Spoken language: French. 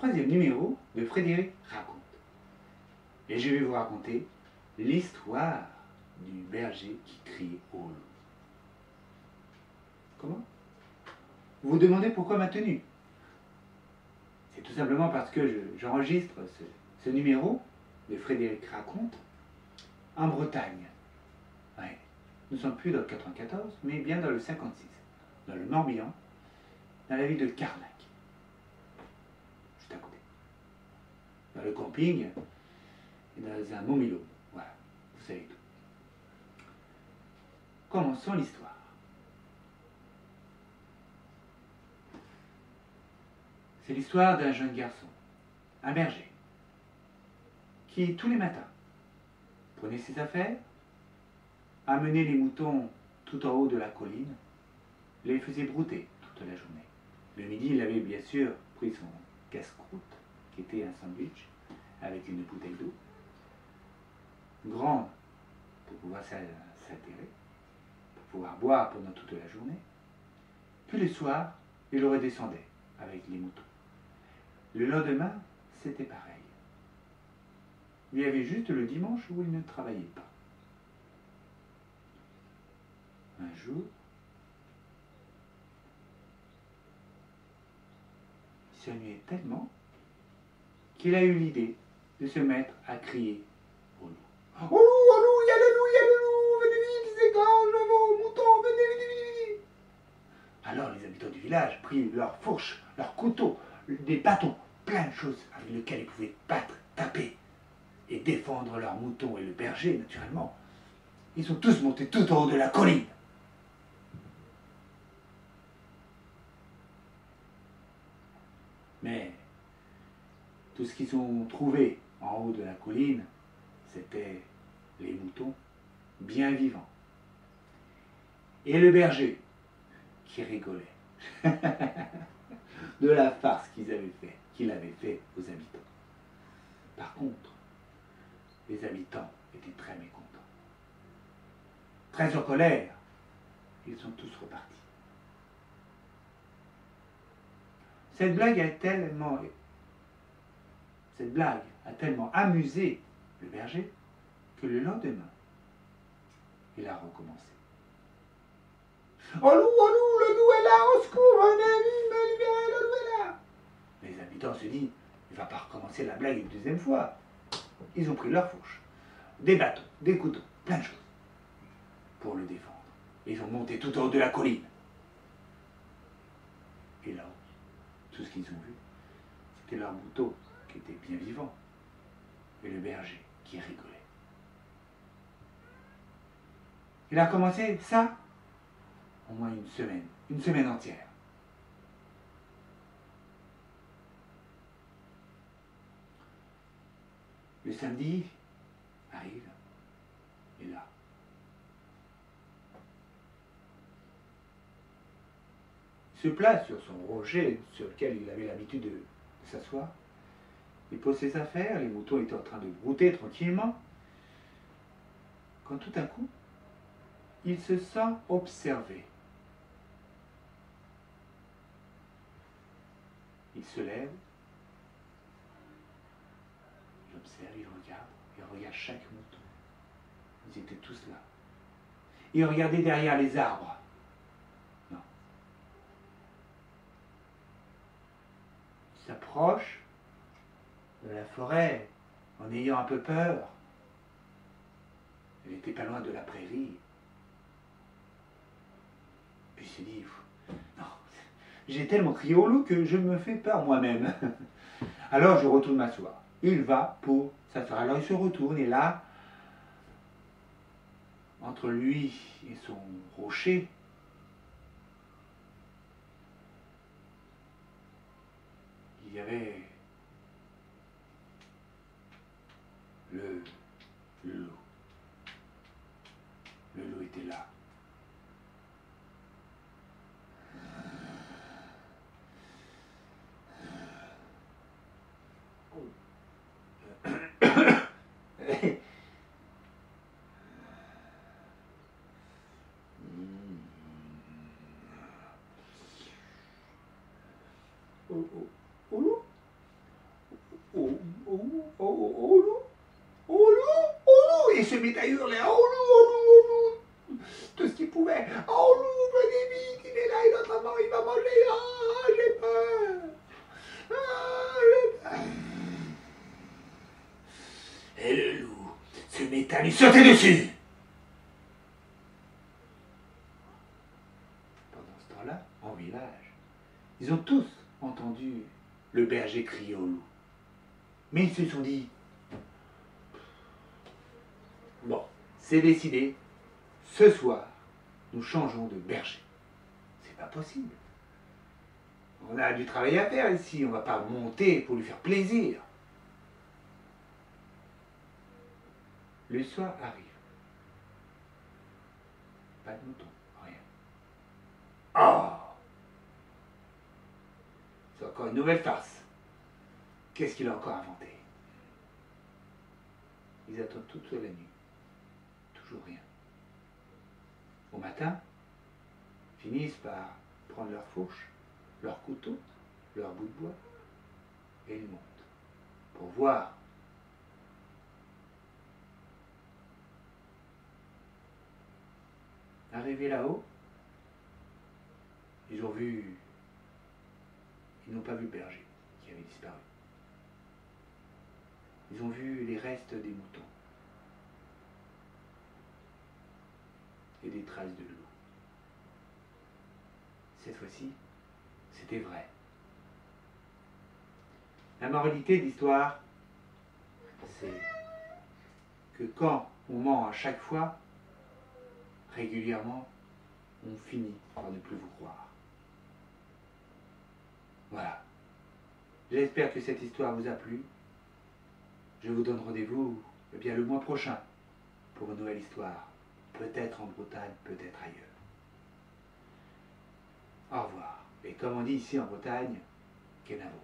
troisième numéro de Frédéric Raconte. Et je vais vous raconter l'histoire du berger qui criait au loup. Comment? Vous vous demandez pourquoi ma tenue? C'est tout simplement parce que j'enregistre ce numéro de Frédéric Raconte en Bretagne. Ouais. Nous ne sommes plus dans le 94, mais bien dans le 56, dans le Morbihan, dans la ville de Carnac, juste à côté. Dans le camping et dans un mobilhome. Voilà, vous savez tout. Commençons l'histoire. C'est l'histoire d'un jeune garçon, un berger, qui tous les matins prenait ses affaires, amenait les moutons tout en haut de la colline, les faisait brouter toute la journée. Le midi, il avait bien sûr pris son casse-croûte, qui était un sandwich, avec une bouteille d'eau, grande pour pouvoir s'altérer, pour pouvoir boire pendant toute la journée. Puis le soir, il redescendait avec les moutons. Le lendemain, c'était pareil. Il y avait juste le dimanche où il ne travaillait pas. Un jour, il s'ennuyait tellement qu'il a eu l'idée de se mettre à crier au loup. « Au loup, il y a le loup, il y a le loup, venez vite, c'est égorge vos moutons, venez, venez, venez !» Alors les habitants du village prirent leurs fourches, leurs couteaux, des bâtons, plein de choses avec lesquelles ils pouvaient battre, taper et défendre leurs moutons et le berger, naturellement. Ils sont tous montés tout en haut de la colline. Mais tout ce qu'ils ont trouvé en haut de la colline, c'était les moutons bien vivants. Et le berger qui rigolait de la farce qu'il avait fait aux habitants. Par contre, les habitants étaient très mécontents. Très en colère, ils sont tous repartis. Cette blague a tellement amusé le berger que le lendemain, il a recommencé. « Oh loup, le loup est là, au secours, venez me libérer, le loup est là !» Les habitants se disent, il ne va pas recommencer la blague une deuxième fois. Ils ont pris leurs fourches, des bâtons, des couteaux, plein de choses, pour le défendre. Ils ont monté tout en haut de la colline. Et là, tout ce qu'ils ont vu, c'était leurs moutons qui étaient bien vivants, et le berger qui rigolait. Il a commencé ça au moins une semaine entière. Le samedi arrive, et là, il se place sur son rocher sur lequel il avait l'habitude de s'asseoir. Il pose ses affaires, les moutons étaient en train de brouter tranquillement, quand tout à coup, il se sent observé. Il se lève, il observe, il regarde chaque mouton. Ils étaient tous là. Il regardait derrière les arbres. Non. Il s'approche de la forêt en ayant un peu peur. Il n'était pas loin de la prairie. Puis il s'est dit, non, j'ai tellement crié au loup que je me fais peur moi-même. Alors je retourne m'asseoir. Il va pour s'asseoir. Alors il se retourne et là, entre lui et son rocher, il y avait le loup. Le loup était là. Oh, oh, oh. au loup, au loup, au loup. Et il se mit à hurler, au loup, au loup, au loup. Tout ce qu'il pouvait. Oh loup, venez vite, il est là, il est en train de manger, il va manger. Ah, j'ai peur. Ah, j'ai peur. Et le loup se mit à lui sauter dessus. Pendant ce temps-là, en village, ils ont tous entendu le berger crier au loup. Mais ils se sont dit, bon, c'est décidé, ce soir, nous changeons de berger. C'est pas possible. On a du travail à faire ici, on va pas monter pour lui faire plaisir. Le soir arrive. Pas de mouton, rien. Oh! C'est encore une nouvelle farce. Qu'est-ce qu'il a encore inventé? Ils attendent toute la nuit. Toujours rien. Au matin, finissent par prendre leur fourche, leur couteau, leur bout de bois, et ils montent pour voir. Arrivés là-haut, ils n'ont pas vu le berger qui avait disparu. Ils ont vu les restes des moutons et des traces de loup. Cette fois-ci, c'était vrai. La moralité de l'histoire, c'est que quand on ment à chaque fois, régulièrement, on finit par ne plus vous croire. Voilà. J'espère que cette histoire vous a plu. Je vous donne rendez-vous le mois prochain pour une nouvelle histoire. Peut-être en Bretagne, peut-être ailleurs. Au revoir. Et comme on dit ici en Bretagne, Kenavo.